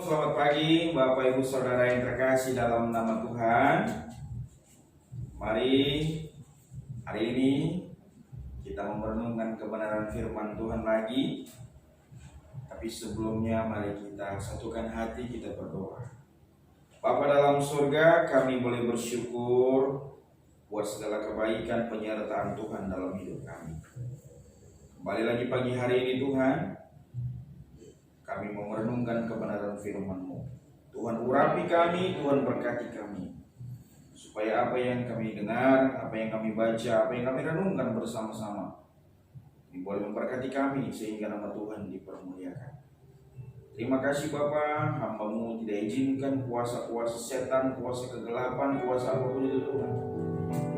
Selamat pagi Bapak Ibu Saudara yang terkasih dalam nama Tuhan. Mari hari ini kita merenungkan kebenaran firman Tuhan lagi. Tapi sebelumnya mari kita satukan hati, kita berdoa. Bapa dalam surga, kami boleh bersyukur buat segala kebaikan penyertaan Tuhan dalam hidup kami. Kembali lagi pagi hari ini Tuhan, kami mau merenungkan kebenaran firman-Mu. Tuhan urapi kami, Tuhan berkati kami. Supaya apa yang kami dengar, apa yang kami baca, apa yang kami renungkan bersama-sama ini boleh memberkati kami sehingga nama Tuhan dipermuliakan. Terima kasih Bapa, hamba-Mu tidak izinkan kuasa-kuasa setan, kuasa kegelapan, kuasa apapun itu Tuhan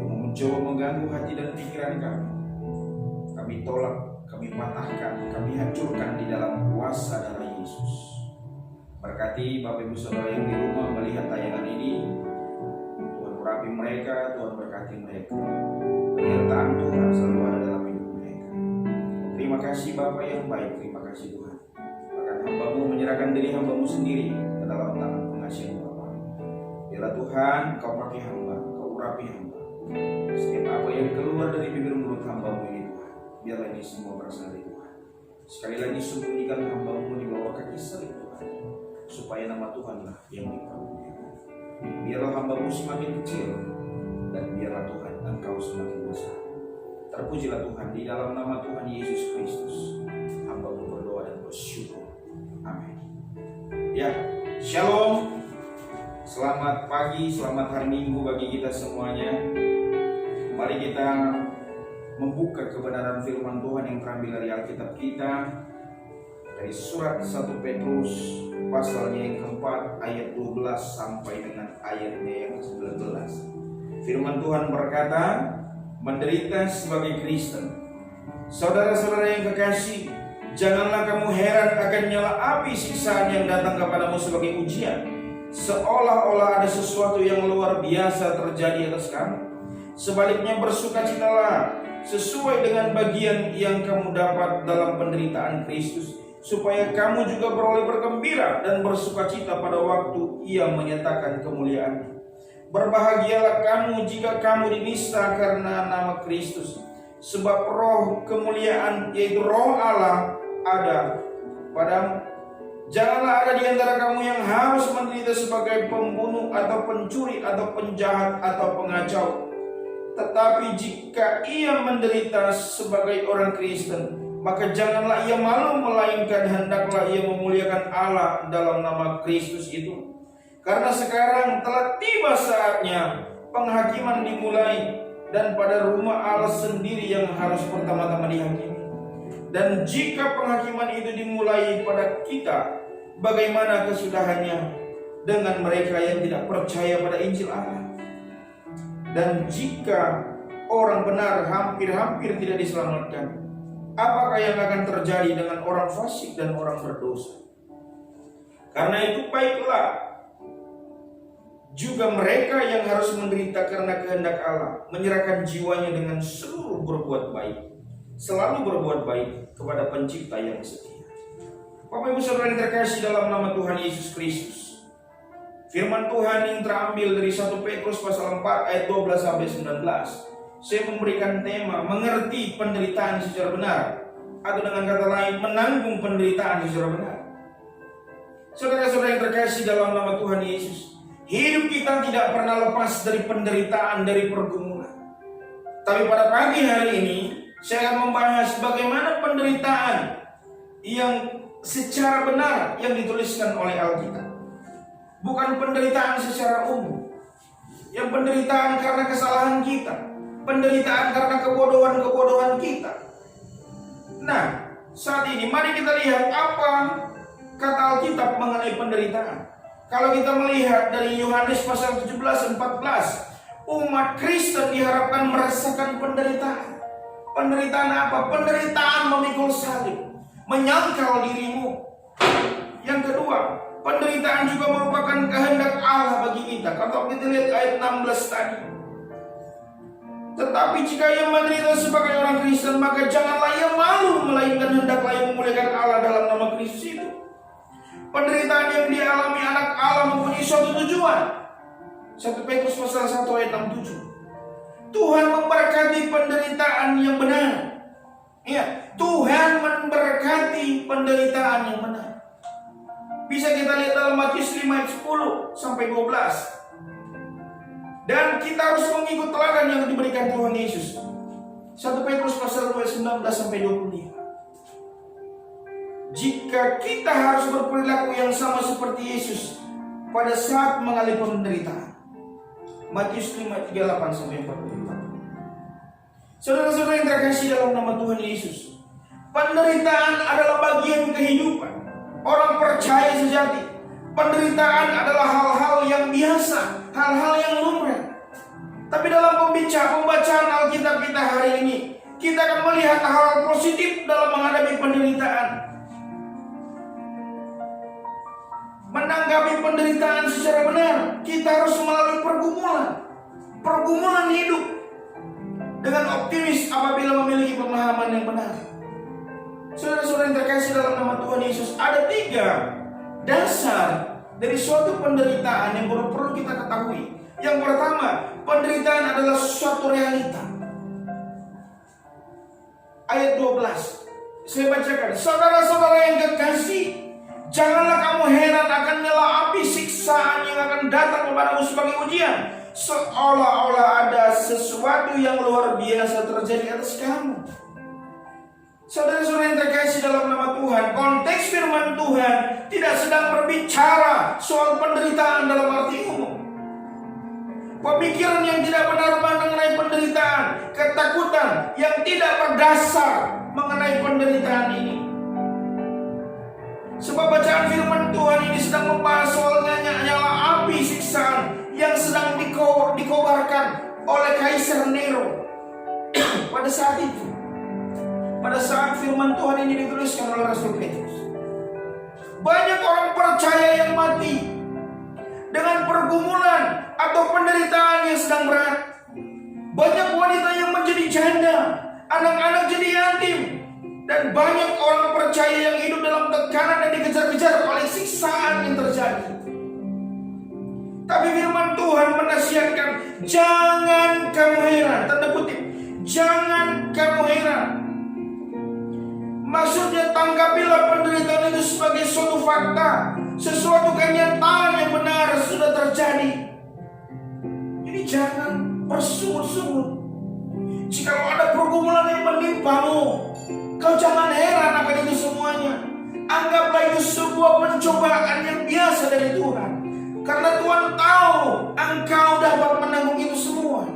yang mencoba mengganggu hati dan pikiran kami. Kami tolak, kami patahkan, kami hancurkan di dalam kuasa darah Yesus. Berkati Bapak Ibu Saudara yang di rumah melihat tayangan ini. Tuhan urapi mereka, Tuhan berkati mereka. Penyertaan Tuhan selalu ada dalam hidup mereka. Terima kasih Bapak yang baik, terima kasih Tuhan. Bahkan hamba-Mu menyerahkan diri hamba-Mu sendiri ke dalam tangan pengasihan Bapa. Biarlah Tuhan Kau pakai hamba, Kau urapi hamba. Setiap apa yang keluar dari bibir mulut hamba-Mu ini Tuhan, biarlah ini semua berasal dari Tuhan. Sekali lagi sembunyikan hamba-Mu di bawah kaki salib Tuhan, supaya nama Tuhanlah yang dipermuliakan. Biarlah hamba-Mu semakin kecil, dan biarlah Tuhan Engkau semakin besar. Terpujilah Tuhan di dalam nama Tuhan Yesus Kristus. Hamba-Mu berdoa dan bersyukur. Amin. Ya, shalom. Selamat pagi, selamat hari Minggu bagi kita semuanya. Mari kita membuka kebenaran firman Tuhan yang terambil dari Alkitab kita, dari surat 1 Petrus pasalnya yang keempat ayat 12 sampai dengan ayatnya yang ke-19. Firman Tuhan berkata, menderita sebagai Kristen. Saudara-saudara yang kekasih, janganlah kamu heran akan nyala api siksaan yang datang kepadamu sebagai ujian, seolah-olah ada sesuatu yang luar biasa terjadi atas kamu. Sebaliknya bersukacitalah sesuai dengan bagian yang kamu dapat dalam penderitaan Kristus, supaya kamu juga beroleh bergembira dan bersukacita pada waktu Ia menyatakan kemuliaan. Berbahagialah kamu jika kamu dinista karena nama Kristus, sebab roh kemuliaan yaitu roh Allah ada padamu. Janganlah ada di antara kamu yang harus menderita sebagai pembunuh atau pencuri atau penjahat atau pengacau. Tetapi jika ia menderita sebagai orang Kristen, maka janganlah ia malu, melainkan hendaklah ia memuliakan Allah dalam nama Kristus itu. Karena sekarang telah tiba saatnya penghakiman dimulai, dan pada rumah Allah sendiri yang harus pertama-tama dihakimi. Dan jika penghakiman itu dimulai pada kita, bagaimana kesudahannya dengan mereka yang tidak percaya pada Injil Allah? Dan jika orang benar hampir-hampir tidak diselamatkan, apakah yang akan terjadi dengan orang fasik dan orang berdosa? Karena itu baiklah juga mereka yang harus menderita karena kehendak Allah, menyerahkan jiwanya dengan seluruh berbuat baik, selalu berbuat baik kepada Pencipta yang setia. Bapak Ibu Saudara yang terkasih dalam nama Tuhan Yesus Kristus, firman Tuhan yang terambil dari 1 Petrus pasal 4 ayat 12 sampai 19. Saya memberikan tema mengerti penderitaan secara benar, atau dengan kata lain menanggung penderitaan secara benar. Saudara-saudara yang terkasih dalam nama Tuhan Yesus, hidup kita tidak pernah lepas dari penderitaan, dari pergumulan. Tapi pada pagi hari ini saya akan membahas bagaimana penderitaan yang secara benar yang dituliskan oleh Alkitab. Bukan penderitaan secara umum, yang penderitaan karena kesalahan kita, penderitaan karena kebodohan-kebodohan kita. Nah, saat ini mari kita lihat apa kata Alkitab mengenai penderitaan. Kalau kita melihat dari Yohanes pasal 17-14, umat Kristen diharapkan merasakan penderitaan. Penderitaan apa? Penderitaan memikul salib, menyangkal dirimu. Yang kedua, penderitaan juga merupakan kehendak Allah bagi kita. Kalau kita lihat ayat 16 tadi, tetapi jika ia menderita sebagai orang Kristen, maka janganlah ia malu, melainkan hendaklah ia memuliakan Allah dalam nama Kristus itu. Penderitaan yang dialami suatu tujuan. 1 Petrus pasal 1 ayat 67. Tuhan memberkati penderitaan yang benar. Ya, Tuhan memberkati penderitaan yang benar. Bisa kita lihat dalam Matius 5 ayat 10 sampai 12. Dan kita harus mengikut teladan yang diberikan Tuhan Yesus. 1 Petrus pasal 2 ayat 19 sampai 25. Jika kita harus berperilaku yang sama seperti Yesus pada saat mengalami penderitaan. Matius 5 ayat 38 sampai 44. Saudara-saudara yang terkasih dalam nama Tuhan Yesus, penderitaan adalah bagian kehidupan orang percaya sejati. Penderitaan adalah hal-hal yang biasa, hal-hal yang lumrah. Tapi dalam pembacaan Alkitab kita hari ini, kita akan melihat hal positif dalam menghadapi penderitaan. Menanggapi penderitaan secara benar, kita harus melalui pergumulan hidup dengan optimis apabila memiliki pemahaman yang benar. Saudara-saudara yang terkasih dalam nama Tuhan Yesus, ada 3 dasar dari suatu penderitaan yang perlu kita ketahui. Yang pertama, penderitaan adalah suatu realita. Ayat 12, saya bacakan. Saudara-saudara yang kekasih, janganlah kamu heran akan nyala api siksaan yang akan datang kepadamu sebagai ujian, seolah-olah ada sesuatu yang luar biasa terjadi atas kamu. Saudara-saudara yang terkasih dalam nama Tuhan, konteks firman Tuhan tidak sedang berbicara soal penderitaan dalam arti umum. Pemikiran yang tidak benar mengenai penderitaan, ketakutan yang tidak berdasar mengenai penderitaan ini. Sebab bacaan firman Tuhan ini sedang membahas soal nyala api siksaan yang sedang dikobarkan oleh Kaisar Nero pada saat itu. Pada saat firman Tuhan ini dituliskan oleh Rasul Petrus, banyak orang percaya yang mati dengan pergumulan atau penderitaan yang sedang berat. Banyak wanita yang menjadi janda, anak-anak jadi yatim, dan banyak orang percaya yang hidup dalam tekanan dan dikejar-kejar oleh siksaan yang terjadi. Tapi firman Tuhan menasihatkan, jangan kamu heran, tanda kutip, jangan kamu heran. Maksudnya, tanggapilah penderitaan itu sebagai suatu fakta, sesuatu kenyataan yang benar sudah terjadi. Jadi jangan bersungut-sungut. Jika ada pergumulan yang menimpamu, kau jangan heran akan itu semuanya. Anggaplah itu sebuah pencobaan yang biasa dari Tuhan, karena Tuhan tahu engkau dapat menanggung itu semua.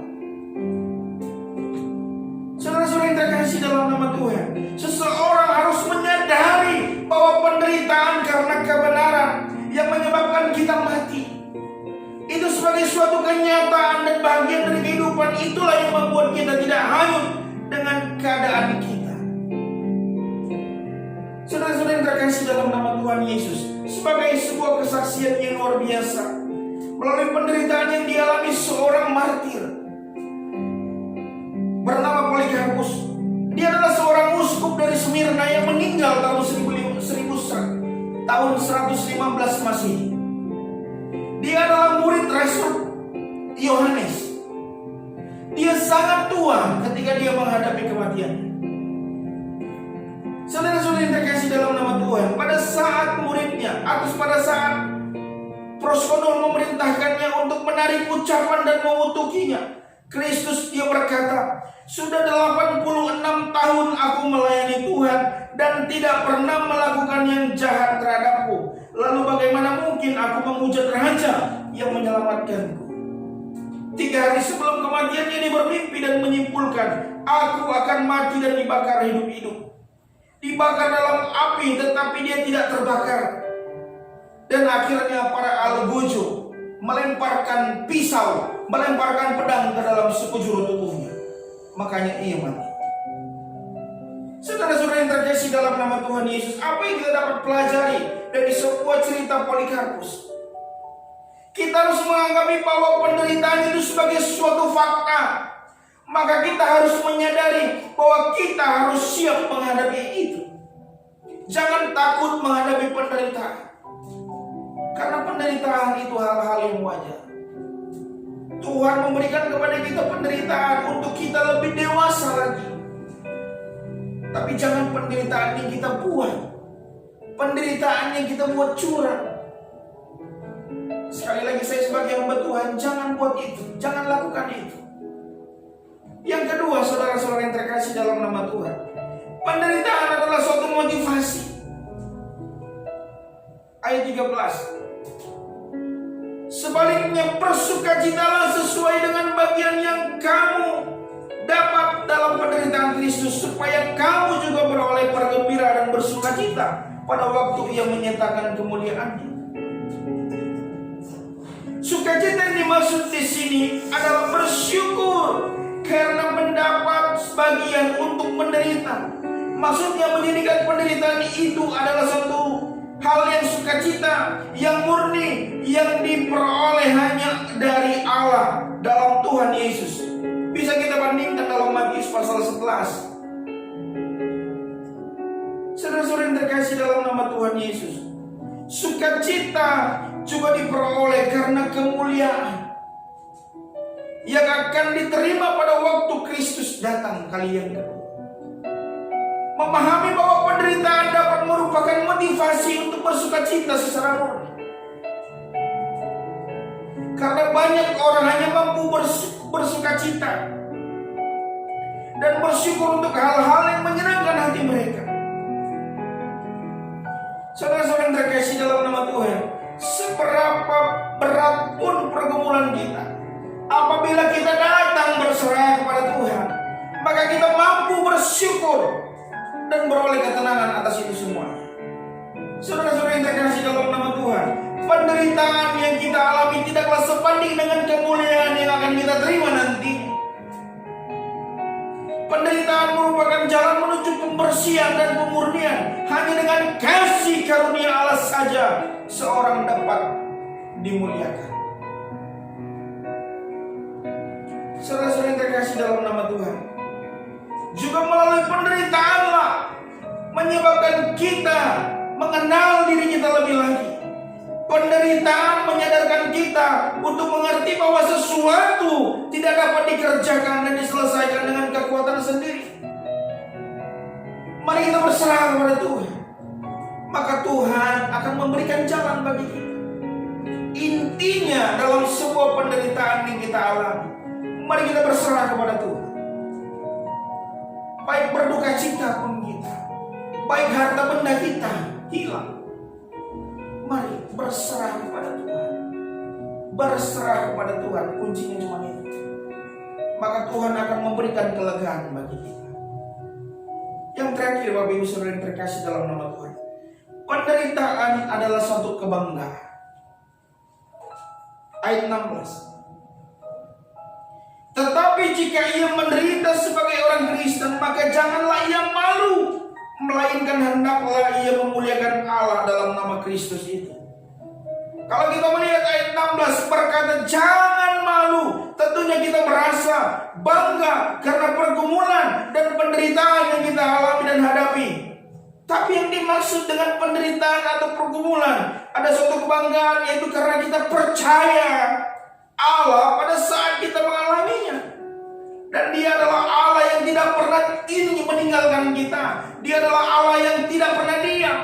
Saudara-saudara yang terkasih dalam nama Tuhan, seseorang harus menyadari bahwa penderitaan karena kebenaran yang menyebabkan kita mati itu sebagai suatu kenyataan dan bagian dari kehidupan. Itulah yang membuat kita tidak hanyut dengan keadaan kita. Saudara-saudara yang terkasih dalam nama Tuhan Yesus, sebagai sebuah kesaksian yang luar biasa, melalui penderitaan yang dialami seorang martir bernama Polikarpus. Dia adalah seorang uskup dari Smyrna yang meninggal tahun 115 Masehi. Dia adalah murid Rasul Yohanes. Dia sangat tua ketika dia menghadapi kematian. Saudara-saudara yang terkasih dalam nama Tuhan, pada saat muridnya atau pada saat Proskonul memerintahkannya untuk menarik ucapan dan mengutukinya, Kristus dia berkata, sudah 86 tahun aku melayani Tuhan dan tidak pernah melakukan yang jahat terhadapku. Lalu bagaimana mungkin aku memuja Raja yang menyelamatkanku? 3 hari sebelum kematiannya dia bermimpi dan menyimpulkan, aku akan mati dan dibakar hidup-hidup. Dibakar dalam api tetapi dia tidak terbakar. Dan akhirnya para algojo melemparkan pisau, melemparkan pedang ke dalam sekujur tubuhnya. Makanya ia mati. Saudara-saudara yang terkasih dalam nama Tuhan Yesus, apa yang kita dapat pelajari dari sebuah cerita Polikarpus? Kita harus menganggap bahwa penderitaan itu sebagai suatu fakta. Maka kita harus menyadari bahwa kita harus siap menghadapi itu. Jangan takut menghadapi penderitaan, karena penderitaan itu hal-hal yang wajar. Tuhan memberikan kepada kita penderitaan untuk kita lebih dewasa lagi. Tapi jangan penderitaan yang kita buat, penderitaan yang kita buat curang. Sekali lagi saya sebagai hamba Tuhan, jangan buat itu, jangan lakukan itu. Yang kedua, saudara-saudara yang terkasih dalam nama Tuhan, penderitaan adalah suatu motivasi. Ayat 13. Sebaliknya bersukacitalah sesuai dengan bagian yang kamu dapat dalam penderitaan Kristus, supaya kamu juga beroleh bergembira dan bersukacita pada waktu Ia menyatakan kemuliaannya. Sukacita yang dimaksud di sini adalah bersyukur karena mendapat bagian untuk menderita. Maksudnya menjadikan penderitaan itu adalah suatu hal yang sukacita, yang murni, yang diperoleh hanya dari Allah dalam Tuhan Yesus. Bisa kita bandingkan dalam Matius pasal 11. Saudara-saudara yang terkasih dalam nama Tuhan Yesus, sukacita juga diperoleh karena kemuliaan yang akan diterima pada waktu Kristus datang kali yang kedua. Memahami bahwa penderitaan dapat merupakan motivasi untuk bersukacita secara murni. Karena banyak orang hanya mampu bersukacita dan bersyukur untuk hal-hal yang menyenangkan hati mereka. Saudara-saudara yang terkasih dalam nama Tuhan, seberapa berat pun pergumulan kita, apabila kita datang berserah kepada Tuhan, maka kita mampu bersyukur dan beroleh ketenangan atas itu semua. Saudara-saudara yang terkasih dalam nama Tuhan, penderitaan yang kita alami tidaklah sebanding dengan kemuliaan yang akan kita terima nanti. Penderitaan merupakan jalan menuju pembersihan dan pemurnian. Hanya dengan kasih karunia Allah saja seorang dapat dimuliakan. Saudara-saudara yang terkasih dalam nama Tuhan, juga melalui penderitaanlah menyebabkan kita mengenal diri kita lebih lagi. Penderitaan menyadarkan kita untuk mengerti bahwa sesuatu tidak dapat dikerjakan dan diselesaikan dengan kekuatan sendiri. Mari kita berserah kepada Tuhan, maka Tuhan akan memberikan jalan bagi kita. Intinya dalam sebuah penderitaan yang kita alami, mari kita berserah kepada Tuhan. Baik berduka cita pun kita, baik harta benda kita hilang, mari berserah kepada Tuhan. Berserah kepada Tuhan, kuncinya cuma itu. Maka Tuhan akan memberikan kelegaan bagi kita. Yang terakhir, Bapak Ibu Saudara yang terkasih dalam nama Tuhan, penderitaan adalah suatu kebanggaan. Ayat 16. Tetapi jika ia menderita sebagai orang Kristen, maka janganlah ia malu, melainkan hendaklah ia memuliakan Allah dalam nama Kristus itu. Kalau kita melihat ayat 16 berkata jangan malu, tentunya kita merasa bangga karena pergumulan dan penderitaan yang kita alami dan hadapi. Tapi yang dimaksud dengan penderitaan atau pergumulan ada suatu kebanggaan, yaitu karena kita percaya Allah pada saat kita mengalaminya. Dan Dia adalah Allah yang tidak pernah ingin meninggalkan kita. Dia adalah Allah yang tidak pernah diam.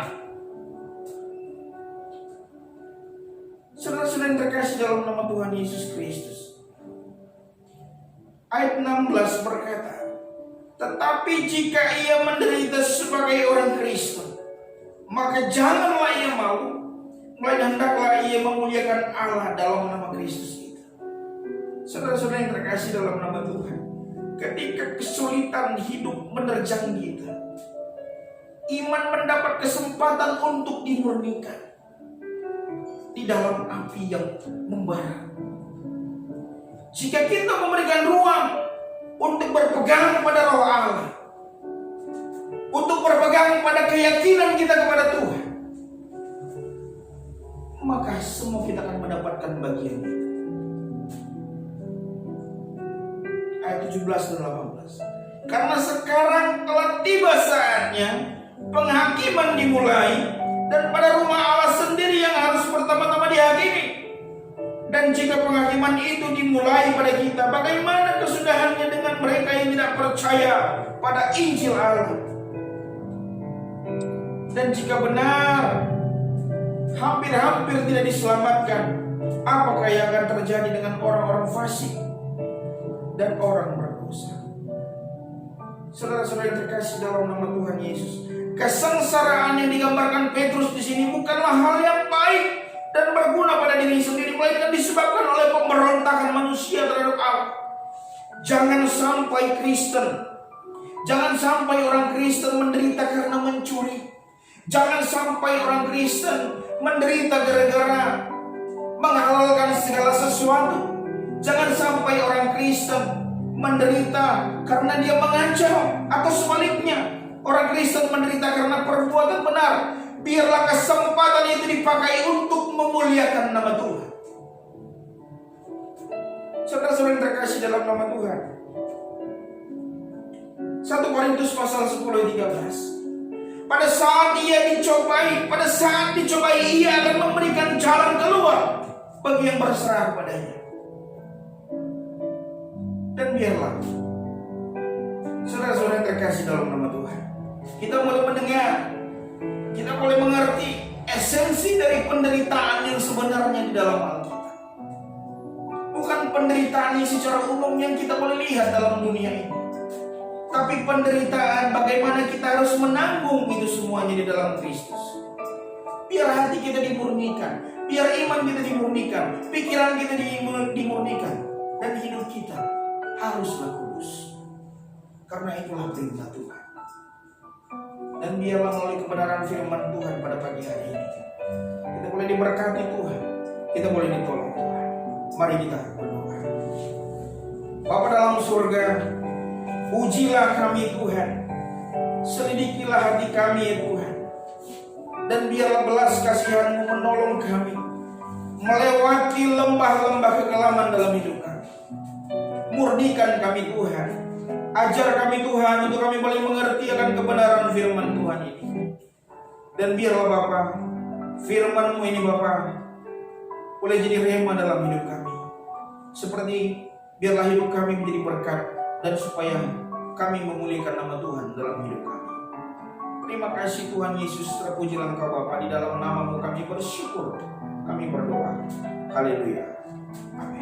Saudara-saudara yang terkasih dalam nama Tuhan Yesus Kristus, ayat 16 berkata, tetapi jika ia menderita sebagai orang Kristen, maka janganlah ia malu, melainkan hendaklah ia memuliakan Allah dalam nama Kristus itu. Saudara-saudara yang terkasih dalam nama Tuhan, ketika kesulitan hidup menerjang kita, iman mendapat kesempatan untuk dimurnikan di dalam api yang membara. Jika kita memberikan ruang untuk berpegang pada Roh Allah, untuk berpegang pada keyakinan kita kepada Tuhan, maka semua kita akan mendapatkan bagian itu. Ayat 17 dan 18. Karena sekarang telah tiba saatnya penghakiman dimulai, dan pada rumah Allah sendiri yang harus pertama-tama dihakimi Dan jika penghakiman itu dimulai pada kita, bagaimana kesudahannya dengan mereka yang tidak percaya pada Injil Allah? Dan jika benar hampir-hampir tidak diselamatkan, apakah yang akan terjadi dengan orang-orang fasik dan orang berdosa? Saudara-saudara yang terkasih dalam nama Tuhan Yesus, kesengsaraan yang digambarkan Petrus di sini bukanlah hal yang baik dan berguna pada diri sendiri, melainkan disebabkan oleh pemberontakan manusia terhadap Allah. Jangan sampai orang Kristen menderita karena mencuri. Jangan sampai orang Kristen menderita gara-gara menghalalkan segala sesuatu. Jangan sampai orang Kristen menderita karena dia mengancam, atau sebaliknya, orang Kristen menderita karena perbuatan benar. Biarlah kesempatan itu dipakai untuk memuliakan nama Tuhan. Saudara-saudara yang terkasih dalam nama Tuhan, 1 Korintus pasal 10:13. Pada saat dicobai, ia akan memberikan jalan keluar bagi yang berserah padanya. Dan biarlah, saudara-saudara yang terkasih dalam nama Tuhan, kita mulai mendengar, kita boleh mengerti esensi dari penderitaan yang sebenarnya di dalam Alkitab. Bukan penderitaan yang secara umum yang kita boleh lihat dalam dunia ini, tapi penderitaan bagaimana kita harus menanggung itu semuanya di dalam Kristus. Biar hati kita dimurnikan, biar iman kita dimurnikan, pikiran kita dimurnikan, dan hidup kita haruslah kudus. Karena itulah perintah Tuhan. Dan biarlah melalui kebenaran firman Tuhan pada pagi hari ini, kita boleh diberkati Tuhan, kita boleh ditolong Tuhan. Mari kita berdoa. Bapa dalam surga, ujilah kami Tuhan, selidikilah hati kami ya Tuhan, dan biarlah belas kasihan-Mu menolong kami melewati lembah-lembah kekelaman dalam hidup kami. Murnikan kami Tuhan, ajar kami Tuhan untuk kami boleh mengerti akan kebenaran firman Tuhan ini. Dan biarlah Bapa, firman-Mu ini Bapa boleh jadi rema dalam hidup kami. Seperti biarlah hidup kami menjadi berkat, dan supaya kami memuliakan nama Tuhan dalam hidup kami. Terima kasih Tuhan Yesus, terpujilah Engkau Bapa, di dalam nama-Mu kami bersyukur, kami berdoa. Haleluya. Amin.